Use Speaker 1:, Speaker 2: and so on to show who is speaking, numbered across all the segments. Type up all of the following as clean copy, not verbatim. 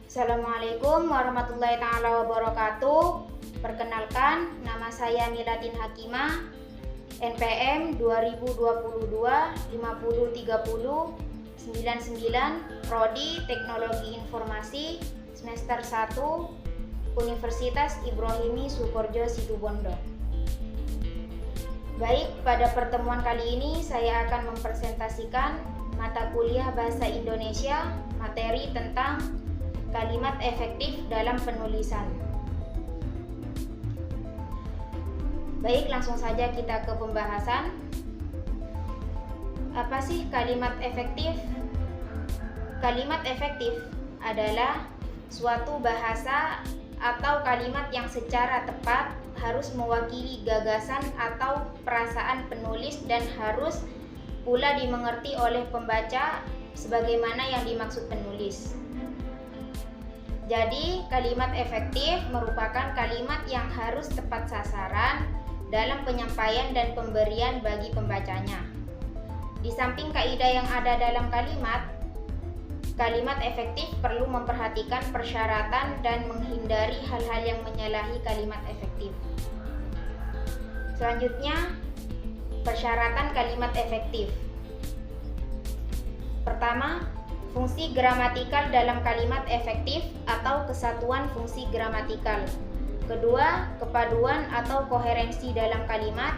Speaker 1: Assalamualaikum warahmatullahi taala wabarakatuh. Perkenalkan, nama saya Milatin Hakimah, NPM 2022 5030 99, Prodi Teknologi Informasi, semester 1, Universitas Ibrahimi Sukoharjo Situbondo. Baik, pada pertemuan kali ini saya akan mempresentasikan mata kuliah Bahasa Indonesia, materi tentang kalimat efektif dalam penulisan. Baik, langsung saja kita ke pembahasan. Apa sih kalimat efektif? Kalimat efektif adalah suatu bahasa atau kalimat yang secara tepat harus mewakili gagasan atau perasaan penulis dan harus pula dimengerti oleh pembaca sebagaimana yang dimaksud penulis. Jadi, kalimat efektif merupakan kalimat yang harus tepat sasaran dalam penyampaian dan pemberian bagi pembacanya. Di samping kaidah yang ada dalam kalimat efektif perlu memperhatikan persyaratan dan menghindari hal-hal yang menyalahi kalimat efektif. Selanjutnya, persyaratan kalimat efektif. Pertama, fungsi gramatikal dalam kalimat efektif atau kesatuan fungsi gramatikal. Kedua, kepaduan atau koherensi dalam kalimat.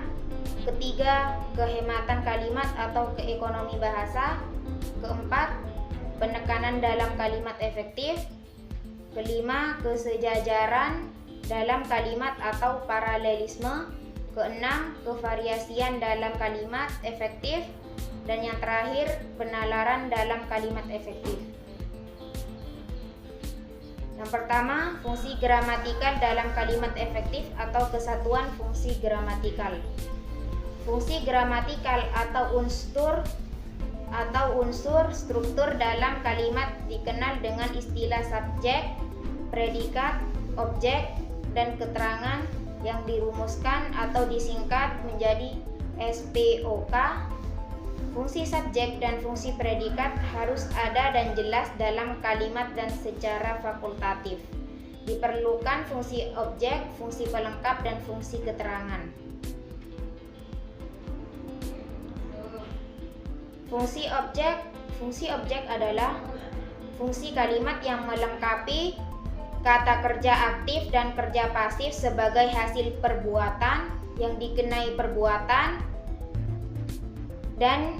Speaker 1: Ketiga, kehematan kalimat atau keekonomi bahasa. Keempat, penekanan dalam kalimat efektif. Kelima, kesejajaran dalam kalimat atau paralelisme. Keenam, kevariasian dalam kalimat efektif. Dan yang terakhir, penalaran dalam kalimat efektif. Yang pertama, fungsi gramatikal dalam kalimat efektif atau kesatuan fungsi gramatikal. Fungsi gramatikal atau unsur struktur dalam kalimat dikenal dengan istilah subjek, predikat, objek, dan keterangan yang dirumuskan atau disingkat menjadi SPOK. Fungsi subjek dan fungsi predikat harus ada dan jelas dalam kalimat dan secara fakultatif. Diperlukan fungsi objek, fungsi pelengkap, dan fungsi keterangan. Fungsi objek adalah fungsi kalimat yang melengkapi kata kerja aktif dan kerja pasif sebagai hasil perbuatan yang dikenai perbuatan dan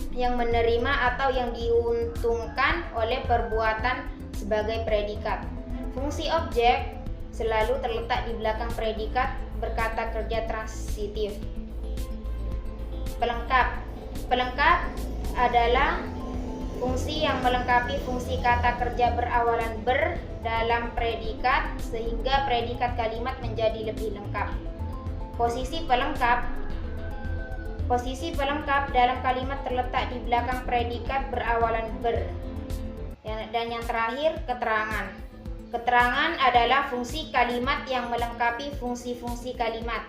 Speaker 1: yang menerima atau yang diuntungkan oleh perbuatan sebagai predikat. Fungsi objek selalu terletak di belakang predikat berkata kerja transitif. Pelengkap adalah fungsi yang melengkapi fungsi kata kerja berawalan ber dalam predikat sehingga predikat kalimat menjadi lebih lengkap. Posisi pelengkap dalam kalimat terletak di belakang predikat berawalan ber. Dan yang terakhir, keterangan. Keterangan adalah fungsi kalimat yang melengkapi fungsi-fungsi kalimat,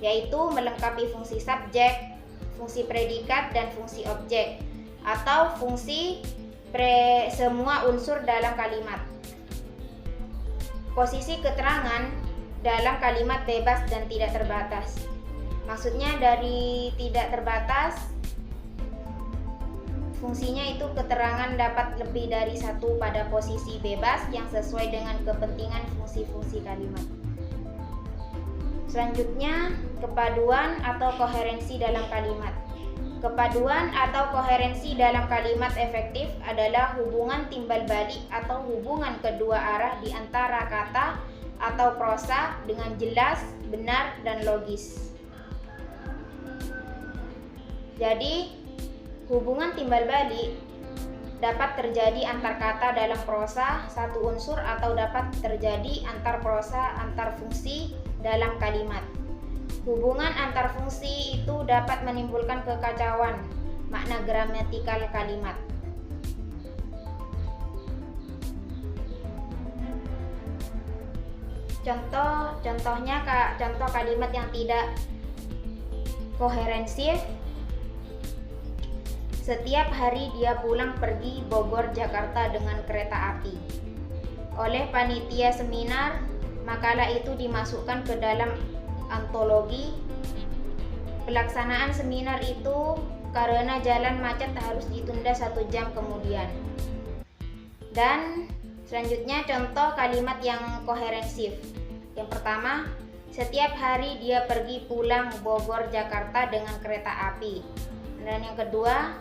Speaker 1: yaitu melengkapi fungsi subjek, fungsi predikat, dan fungsi objek, atau fungsi semua unsur dalam kalimat. Posisi keterangan dalam kalimat bebas dan tidak terbatas. Maksudnya dari tidak terbatas, fungsinya itu keterangan dapat lebih dari satu pada posisi bebas yang sesuai dengan kepentingan fungsi-fungsi kalimat. Selanjutnya, kepaduan atau koherensi dalam kalimat. Kepaduan atau koherensi dalam kalimat efektif adalah hubungan timbal balik atau hubungan kedua arah di antara kata atau prosa dengan jelas, benar, dan logis. Jadi, hubungan timbal balik dapat terjadi antar kata dalam prosa satu unsur atau dapat terjadi antar prosa antar fungsi dalam kalimat. Hubungan antar fungsi itu dapat menimbulkan kekacauan, makna gramatikal kalimat. Contohnya contoh kalimat yang tidak koherensif. Setiap hari dia pulang pergi Bogor Jakarta dengan kereta api. Oleh panitia seminar, makalah itu dimasukkan ke dalam antologi. Pelaksanaan seminar itu karena jalan macet harus ditunda 1 jam kemudian. Dan selanjutnya contoh kalimat yang koherensif. Yang pertama, setiap hari dia pergi pulang Bogor Jakarta dengan kereta api. Dan yang kedua,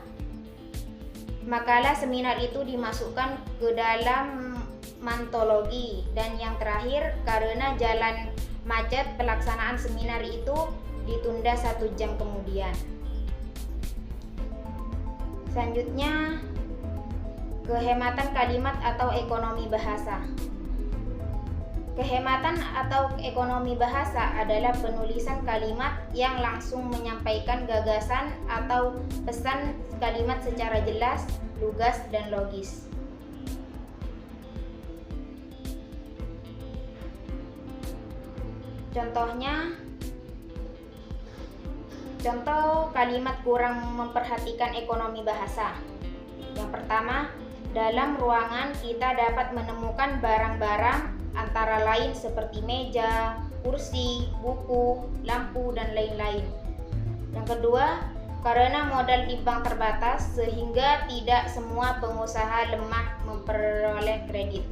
Speaker 1: makalah seminar itu dimasukkan ke dalam antologi. Dan yang terakhir, karena jalan macet pelaksanaan seminar itu ditunda 1 jam kemudian. Selanjutnya, kehematan kalimat atau ekonomi bahasa. Kehematan atau ekonomi bahasa adalah penulisan kalimat yang langsung menyampaikan gagasan atau pesan kalimat secara jelas, lugas, dan logis. Contoh kalimat kurang memperhatikan ekonomi bahasa. Yang pertama, dalam ruangan kita dapat menemukan barang-barang antara lain seperti meja, kursi, buku, lampu, dan lain-lain. Yang kedua, karena modal di bank terbatas sehingga tidak semua pengusaha lemah memperoleh kredit.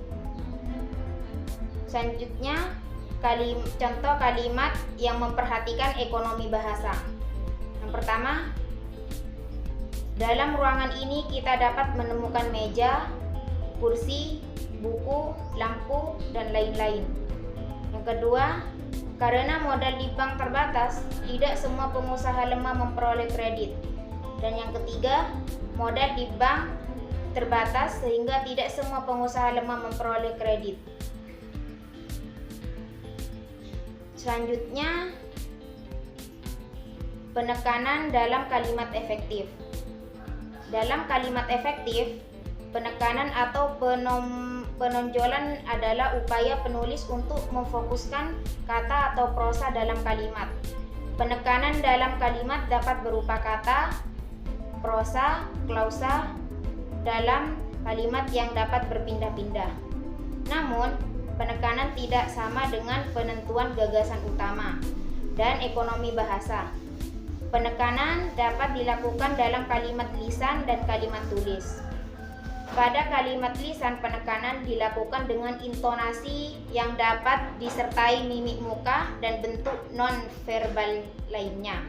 Speaker 1: Selanjutnya, contoh kalimat yang memperhatikan ekonomi bahasa. Yang pertama, dalam ruangan ini kita dapat menemukan meja, kursi, buku, lampu, dan lain-lain. Yang kedua, karena modal di bank terbatas, tidak semua pengusaha lemah memperoleh kredit. Dan yang ketiga, modal di bank terbatas sehingga tidak semua pengusaha lemah memperoleh kredit. Selanjutnya, penekanan dalam kalimat efektif. Dalam kalimat efektif, penekanan atau penonjolan adalah upaya penulis untuk memfokuskan kata atau prosa dalam kalimat. Penekanan dalam kalimat dapat berupa kata, prosa, klausa dalam kalimat yang dapat berpindah-pindah. Namun, penekanan tidak sama dengan penentuan gagasan utama dan ekonomi bahasa. Penekanan dapat dilakukan dalam kalimat lisan dan kalimat tulis. Pada kalimat lisan, penekanan dilakukan dengan intonasi yang dapat disertai mimik muka dan bentuk non-verbal lainnya.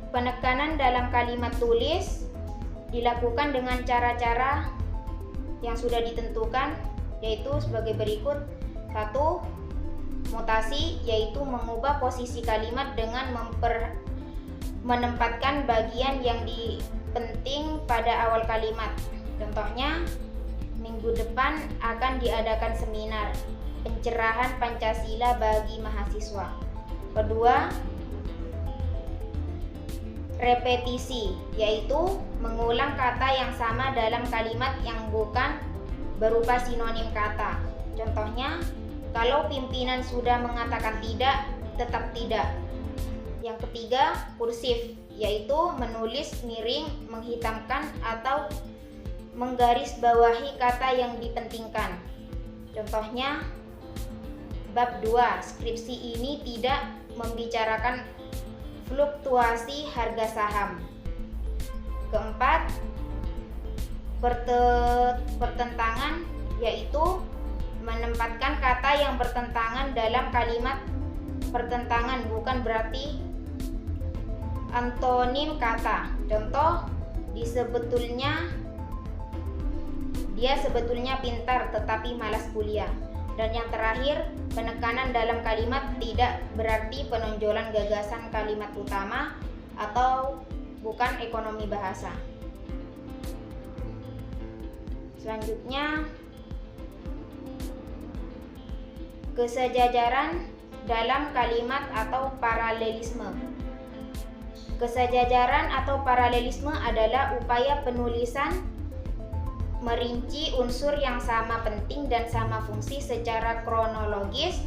Speaker 1: Penekanan dalam kalimat tulis dilakukan dengan cara-cara yang sudah ditentukan, yaitu sebagai berikut. 1. Mutasi, yaitu mengubah posisi kalimat dengan menempatkan bagian yang penting pada awal kalimat. Contohnya, minggu depan akan diadakan seminar pencerahan Pancasila bagi mahasiswa. Kedua, repetisi, yaitu mengulang kata yang sama dalam kalimat yang bukan berupa sinonim kata. Contohnya, kalau pimpinan sudah mengatakan tidak, tetap tidak. Yang ketiga, kursif, yaitu menulis miring, menghitamkan, atau menggarisbawahi kata yang dipentingkan. Contohnya, bab 2, skripsi ini tidak membicarakan fluktuasi harga saham. Keempat, pertentangan, yaitu menempatkan kata yang bertentangan dalam kalimat. Pertentangan bukan berarti antonim kata. Contoh, dia sebetulnya pintar tetapi malas kuliah. Dan yang terakhir, penekanan dalam kalimat tidak berarti penonjolan gagasan kalimat utama atau bukan ekonomi bahasa. Selanjutnya, Kesejajaran dalam kalimat atau paralelisme. Kesejajaran atau paralelisme adalah upaya penulisan merinci unsur yang sama penting dan sama fungsi secara kronologis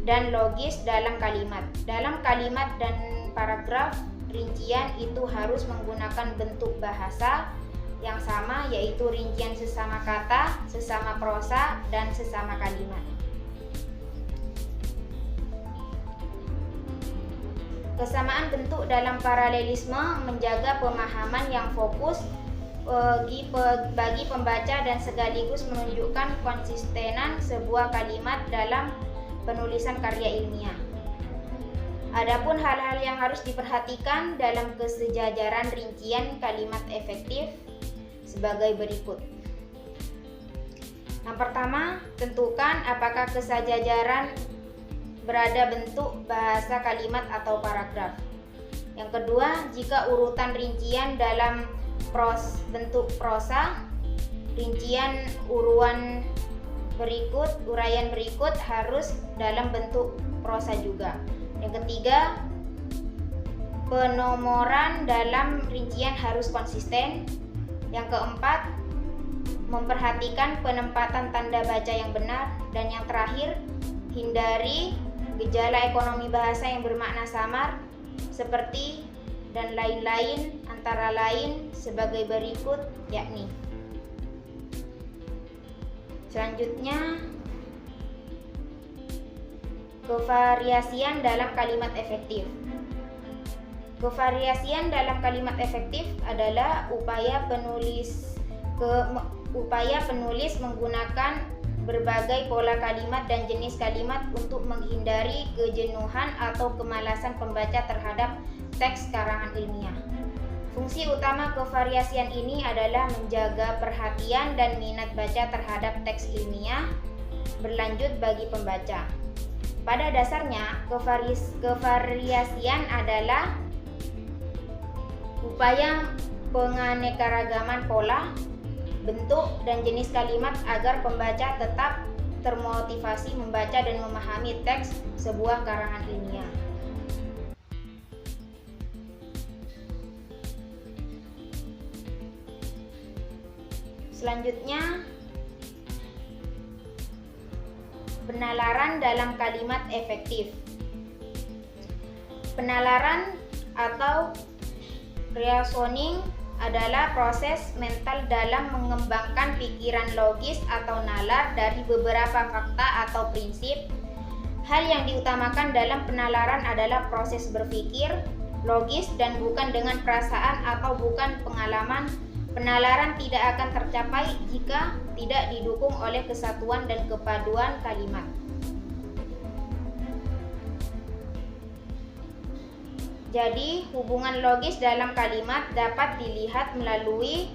Speaker 1: dan logis dalam kalimat. Dalam kalimat dan paragraf, rincian itu harus menggunakan bentuk bahasa yang sama, yaitu rincian sesama kata, sesama prosa, dan sesama kalimat. Kesamaan bentuk dalam paralelisme menjaga pemahaman yang fokus bagi pembaca dan sekaligus menunjukkan konsistenan sebuah kalimat dalam penulisan karya ilmiah. Adapun hal-hal yang harus diperhatikan dalam kesejajaran rincian kalimat efektif sebagai berikut. Yang pertama, tentukan apakah kesejajaran berada bentuk bahasa kalimat atau paragraf. Yang kedua, jika urutan rincian dalam bentuk prosa, rincian uraian berikut harus dalam bentuk prosa juga. Yang ketiga, penomoran dalam rincian harus konsisten. Yang keempat, memperhatikan penempatan tanda baca yang benar. Dan yang terakhir, hindari gejala ekonomi bahasa yang bermakna samar seperti dan lain-lain, antara lain sebagai berikut, yakni. Selanjutnya, kevariasian dalam kalimat efektif. Kevariasian dalam kalimat efektif adalah upaya penulis menggunakan berbagai pola kalimat dan jenis kalimat untuk menghindari kejenuhan atau kemalasan pembaca terhadap teks karangan ilmiah. Fungsi utama kevariasian ini adalah menjaga perhatian dan minat baca terhadap teks ilmiah berlanjut bagi pembaca. Pada dasarnya, kevariasian adalah upaya penganekaragaman pola, bentuk, dan jenis kalimat agar pembaca tetap termotivasi membaca dan memahami teks sebuah karangan ilmiah. Selanjutnya, penalaran dalam kalimat efektif. Penalaran atau reasoning adalah proses mental dalam mengembangkan pikiran logis atau nalar dari beberapa fakta atau prinsip. Hal yang diutamakan dalam penalaran adalah proses berpikir logis dan bukan dengan perasaan atau bukan pengalaman. Penalaran tidak akan tercapai jika tidak didukung oleh kesatuan dan kepaduan kalimat. Jadi, hubungan logis dalam kalimat dapat dilihat melalui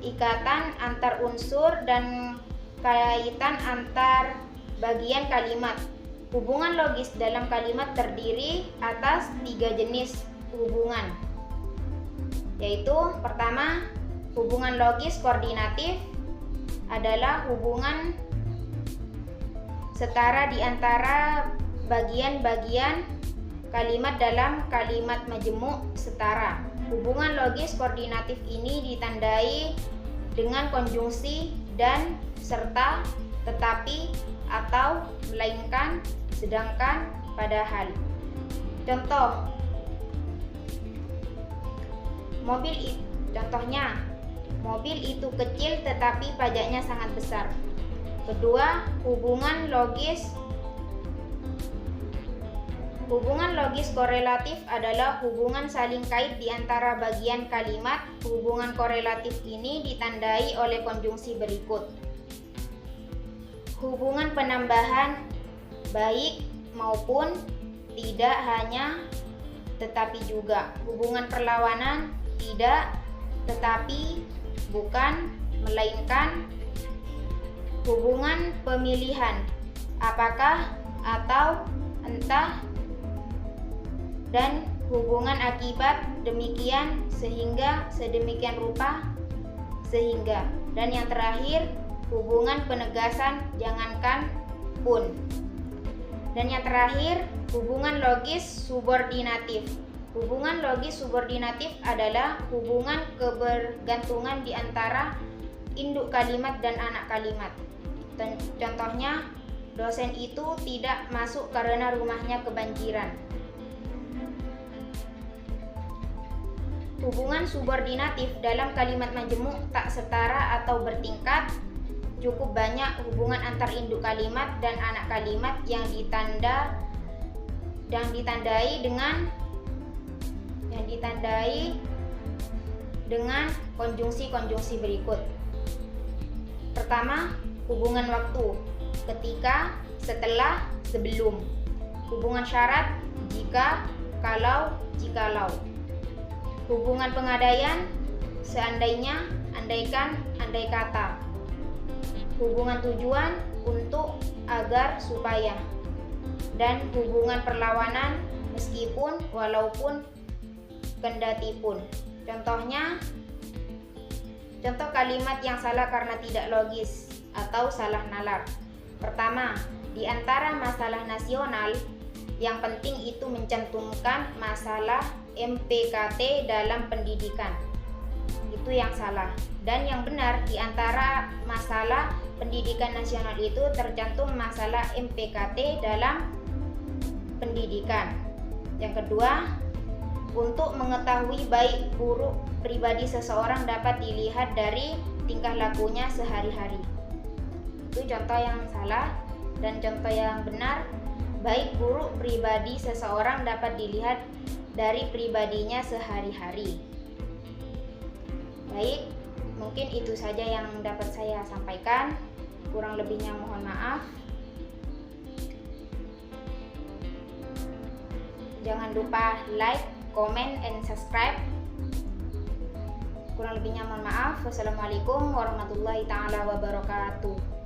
Speaker 1: ikatan antar unsur dan kaitan antar bagian kalimat. Hubungan logis dalam kalimat terdiri atas 3 jenis hubungan, yaitu pertama, hubungan logis koordinatif adalah hubungan setara di antara bagian-bagian kalimat dalam kalimat majemuk setara. Hubungan logis koordinatif ini ditandai dengan konjungsi dan, serta, tetapi, atau, melainkan, sedangkan, padahal. Contohnya, mobil itu kecil tetapi pajaknya sangat besar. Kedua, hubungan logis korelatif adalah hubungan saling kait di antara bagian kalimat. Hubungan korelatif ini ditandai oleh konjungsi berikut. Hubungan penambahan baik maupun tidak, hanya tetapi juga. Hubungan perlawanan tidak, tetapi bukan, melainkan. Hubungan pemilihan apakah, atau, entah, dan hubungan akibat demikian, sehingga, sedemikian rupa, sehingga. Dan yang terakhir, hubungan penegasan jangankan pun. Dan yang terakhir, hubungan logis subordinatif. Hubungan logis subordinatif adalah hubungan kebergantungan di antara induk kalimat dan anak kalimat. Contohnya, dosen itu tidak masuk karena rumahnya kebanjiran. Hubungan subordinatif dalam kalimat majemuk tak setara atau bertingkat. Cukup banyak hubungan antar induk kalimat dan anak kalimat yang ditandai dengan konjungsi-konjungsi berikut. Pertama, hubungan waktu, ketika, setelah, sebelum. Hubungan syarat, jika, kalau, jikalau. Hubungan pengadaian, seandainya, andaikan, andai kata. Hubungan tujuan, untuk, agar, supaya. Dan hubungan perlawanan, meskipun, walaupun, kendatipun. Contoh kalimat yang salah karena tidak logis atau salah nalar. Pertama, di antara masalah nasional, yang penting itu mencantumkan masalah MPKT dalam pendidikan. Itu yang salah. Dan yang benar, di antara masalah pendidikan nasional itu tercantum masalah MPKT dalam pendidikan. Yang kedua, untuk mengetahui baik buruk pribadi seseorang dapat dilihat dari tingkah lakunya sehari-hari. Itu contoh yang salah. Dan contoh yang benar, baik buruk pribadi seseorang dapat dilihat dari pribadinya sehari-hari. Baik, mungkin itu saja yang dapat saya sampaikan. Kurang lebihnya mohon maaf. Jangan lupa like, comment, and subscribe. Kurang lebihnya mohon maaf. Wassalamualaikum warahmatullahi taala wabarakatuh.